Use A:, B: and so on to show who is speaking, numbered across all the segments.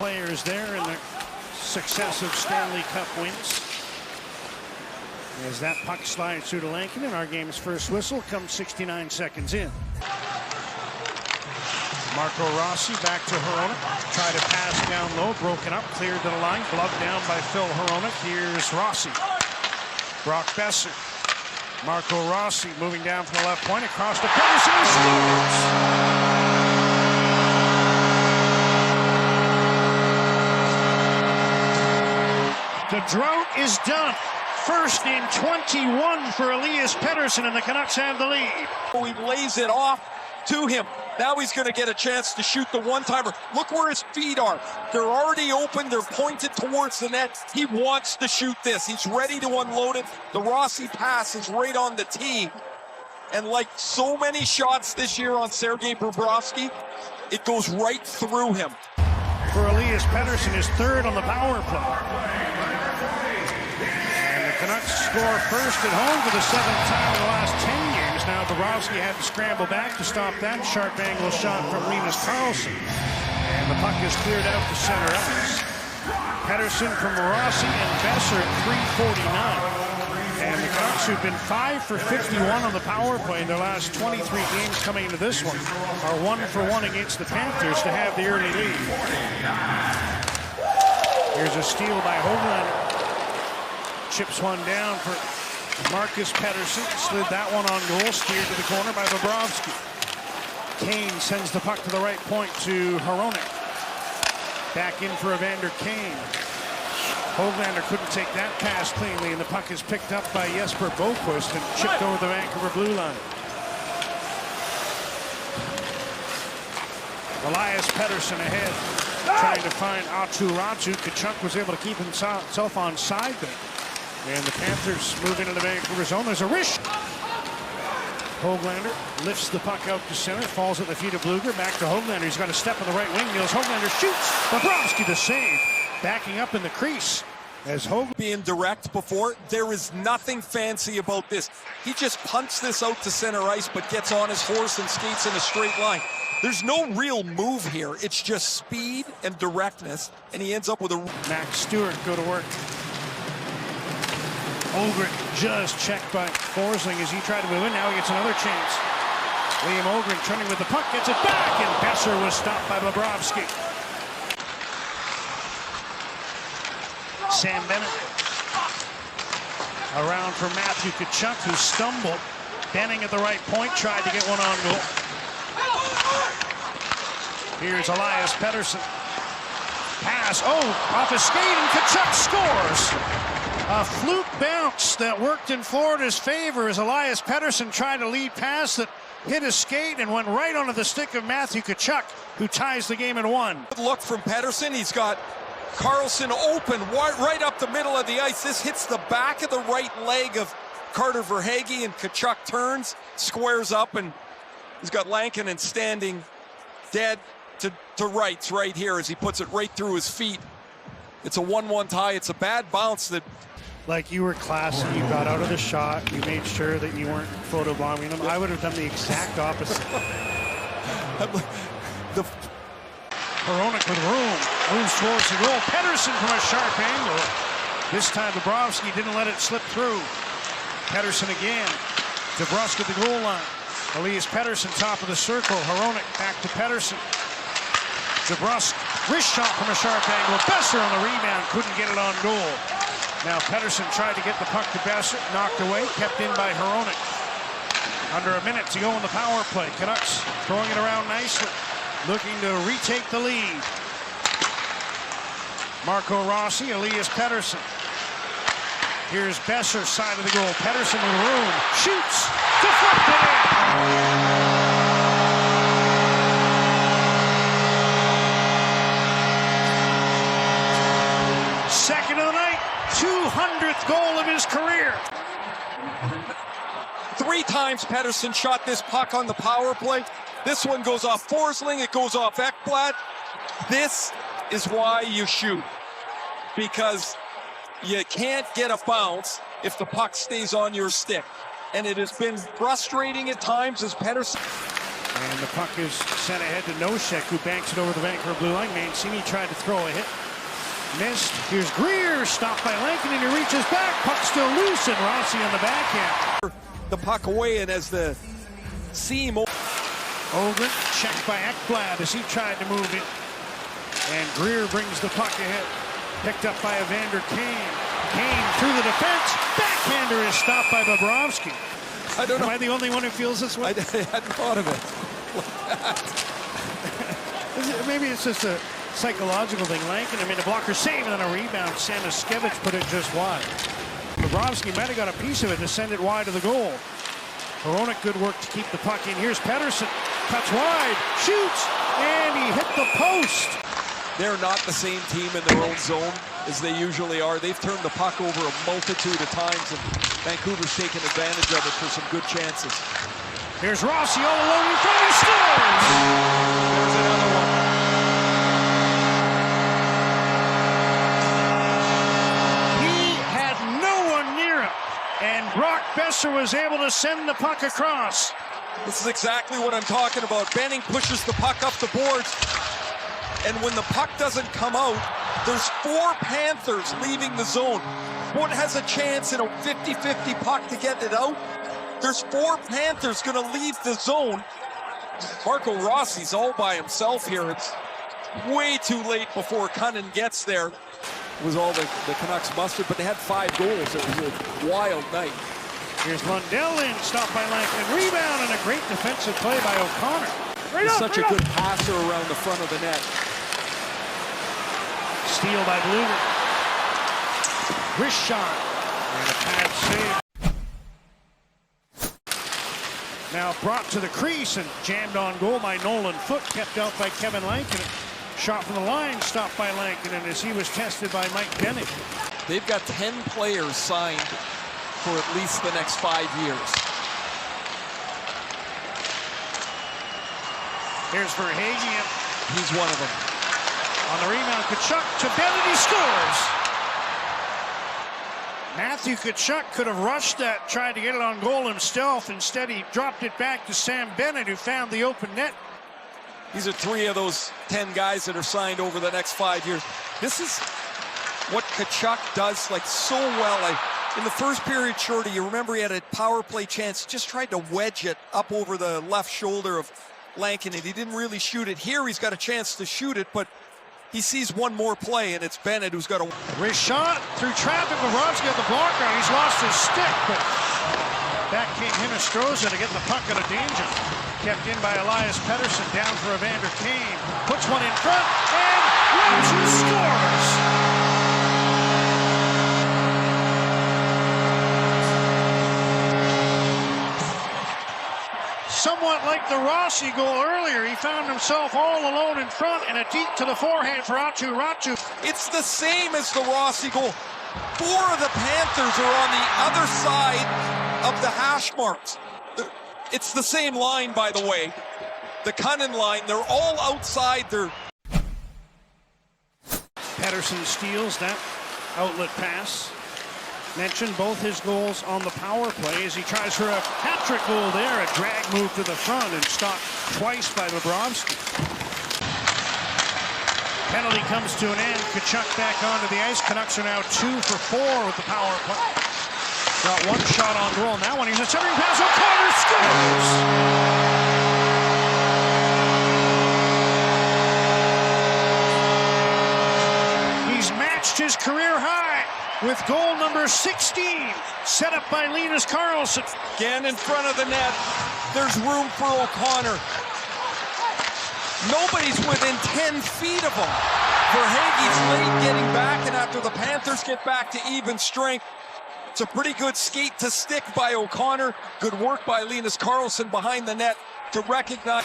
A: players there in their successive Stanley Cup wins. As that puck slides through to Lankinen, our game's first whistle comes 69 seconds in. Marco Rossi back to Hronek. Try to pass down low, broken up, cleared to the line, gloved down by Phil Hronek. Here's Rossi. Brock Besser. Marco Rossi moving down from the left point across to Pedersen. He scores! The drought is done. First in 21 for Elias Pettersson, and the Canucks have the lead.
B: He lays it off to him. Now he's going to get a chance to shoot the one-timer. Look where his feet are. They're already open. They're pointed towards the net. He wants to shoot this. He's ready to unload it. The Rossi pass is right on the tee. And like so many shots this year on Sergei Bobrovsky, it goes right through him.
A: For Elias Pettersson, his third on the power play. Canucks score first at home for the seventh time in the last 10 years. Now Bobrovsky had to scramble back to stop that sharp angle shot from Linus Karlsson. And the puck is cleared out to center ice. Pettersson from Rossi and Besser at 3:49. And the Canucks, who've been 5 for 51 on the power play in their last 23 games coming into this one, are 1 for 1 against the Panthers to have the early lead. Here's a steal by Hoaglander. Chips one down for Marcus Pettersson. Slid that one on goal. Steered to the corner by Bobrovsky. Kane sends the puck to the right point to Hronek. Back in for Evander Kane. Hoaglander couldn't take that pass cleanly, and the puck is picked up by Jesper Boquist and chipped over the Vancouver blue line. Elias Pettersson ahead, trying to find Aatu Räty. Tkachuk was able to keep himself on side there. And the Panthers move into the Vancouver zone. There's a wrist. Hoaglander lifts the puck out to center, falls at the feet of Blueger. Back to Hoaglander. He's got a step on the right wing. Niels Hoaglander shoots. Bobrovsky the save. Backing up in the crease as Hoaglander.
B: Being direct before, there is nothing fancy about this. He just punts this out to center ice, but gets on his horse and skates in a straight line. There's no real move here. It's just speed and directness, and he ends up with a...
A: Max Stewart go to work. Ogren just checked by Forsling as he tried to move in. Now he gets another chance. Liam Ogren turning with the puck, gets it back, and Besser was stopped by Bobrovsky. Sam Bennett around for Matthew Tkachuk, who stumbled. Benning at the right point, tried to get one on goal. Here's Elias Pettersson. Pass, off his skate, and Tkachuk scores. A fluke bounce that worked in Florida's favor as Elias Pettersson tried to lead pass that hit his skate and went right onto the stick of Matthew Tkachuk, who ties the game at 1.
B: Good look from Pettersson. He's got Karlsson open right up the middle of the ice. This hits the back of the right leg of Carter Verhaeghe, and Tkachuk turns, squares up, and he's got Lankinen standing dead to rights right here as he puts it right through his feet. It's a 1-1 tie. It's a bad bounce that...
A: Like, you were classy, you got out of the shot, you made sure that you weren't photobombing them. I would have done the exact opposite. Hronek with room, moves towards the goal. Pettersson from a sharp angle. This time Bobrovsky didn't let it slip through. Pettersson again. DeBrusk at the goal line. Elias Pettersson top of the circle. Hronek back to Pettersson. DeBrusk, wrist shot from a sharp angle. Besser on the rebound, couldn't get it on goal. Now Pettersson tried to get the puck to Besser, knocked away, kept in by Hronek. Under a minute to go in the power play. Canucks throwing it around nicely, looking to retake the lead. Marco Rossi, Elias Pettersson. Here's Besser, side of the goal. Pettersson with room, shoots, deflected in. Second of the night, 200th goal of his career.
B: 3 times Pettersson shot this puck on the power play. This one goes off Forsling, it goes off Ekblad. This is why you shoot, because you can't get a bounce if the puck stays on your stick. And it has been frustrating at times as Pettersson...
A: And the puck is sent ahead to Nosek, who banks it over the Vancouver blue line. Mancini tried to throw a hit. Missed. Here's Greer, stopped by Lankinen, and he reaches back. Puck still loose, and Rossi on the backhand.
B: The puck away, and as the seam...
A: Ogren checked by Ekblad as he tried to move it. And Greer brings the puck ahead. Picked up by Evander Kane. Kane through the defense. Backhander is stopped by Bobrovsky.
B: I don't know.
A: Am I the only one who feels this way?
B: I hadn't thought of it.
A: Maybe it's just a psychological thing. Lankinen made a blocker save, and then a rebound. Samoskevich put it just wide. Bobrovsky might have got a piece of it to send it wide to the goal. Hronek, good work to keep the puck in. Here's Pettersson. Cuts wide. Shoots. And he hit the post.
B: They're not the same team in their own zone as they usually are. They've turned the puck over a multitude of times, and Vancouver's taken advantage of it for some good chances.
A: Here's Rossi all alone in front. He scores!
B: There's another one.
A: He had no one near him, and Brock Besser was able to send the puck across.
B: This is exactly what I'm talking about. Benning pushes the puck up the boards, and when the puck doesn't come out, there's 4 Panthers leaving the zone. One has a chance in a 50-50 puck to get it out. There's 4 Panthers going to leave the zone. Marco Rossi's all by himself here. It's way too late before Cunnin gets there. It was all the Canucks mustered, but they had 5 goals. It was a wild night.
A: Here's Lundell in, stopped by Lankinen. Rebound, and a great defensive play by O'Connor.
B: He's such a good passer around the front of the net.
A: Steal by Bluger. Wrist shot. And a pad save. Now brought to the crease and jammed on goal by Nolan Foote. Kept out by Kevin Lankinen. Shot from the line, stopped by Lankinen as he was tested by Mike Benning.
B: They've got 10 players signed for at least the next 5 years.
A: Here's Verhaeghe.
B: He's one of them.
A: On the rebound, Tkachuk to Bennett, he scores! Matthew Tkachuk could have rushed that, tried to get it on goal himself. Instead, he dropped it back to Sam Bennett, who found the open net.
B: These are 3 of those 10 guys that are signed over the next 5 years. This is what Tkachuk does like so well. In the first period, Shorty, you remember he had a power play chance. He just tried to wedge it up over the left shoulder of Lankinen. He didn't really shoot it. Here he's got a chance to shoot it, but he sees one more play, and it's Bennett who's got a...
A: Wrist shot through traffic. Bobrovsky got the blocker. He's lost his stick, but back came Hinostroza to get the puck out of danger. Kept in by Elias Pettersson, down for Evander Kane. Puts one in front, and Rossi scores! Somewhat like the Rossi goal earlier, he found himself all alone in front and a deep to the forehand for Aatu Räty.
B: It's the same as the Rossi goal. 4 of the Panthers are on the other side of the hash marks. It's the same line, by the way. The Cunnin line, they're all outside their...
A: Pettersson steals that outlet pass. Mentioned both his goals on the power play as he tries for a hat-trick goal there. A drag move to the front and stopped twice by Bobrovsky. Penalty comes to an end. Tkachuk back onto the ice. Canucks are now 2 for 4 with the power play. Got 1 shot on goal. Now when he's a centering pass, O'Connor scores! He's matched his career high with goal number 16, set up by Linus Karlsson.
B: Again in front of the net. There's room for O'Connor. Nobody's within 10 feet of him. Verhaeghe's late getting back, and after the Panthers get back to even strength, it's a pretty good skate to stick by O'Connor. Good work by Linus Karlsson behind the net to recognize.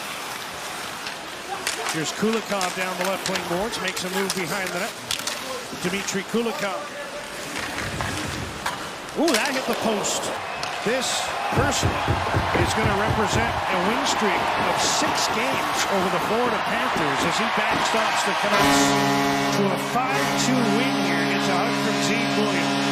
A: Here's Kulikov down the left wing boards, makes a move behind the net. Dmitry Kulikov. Ooh, that hit the post. This person is going to represent a win streak of 6 games over the Florida Panthers as he backstops the Canucks to a 5-2 win here. Gets a hug from Zeke Williams.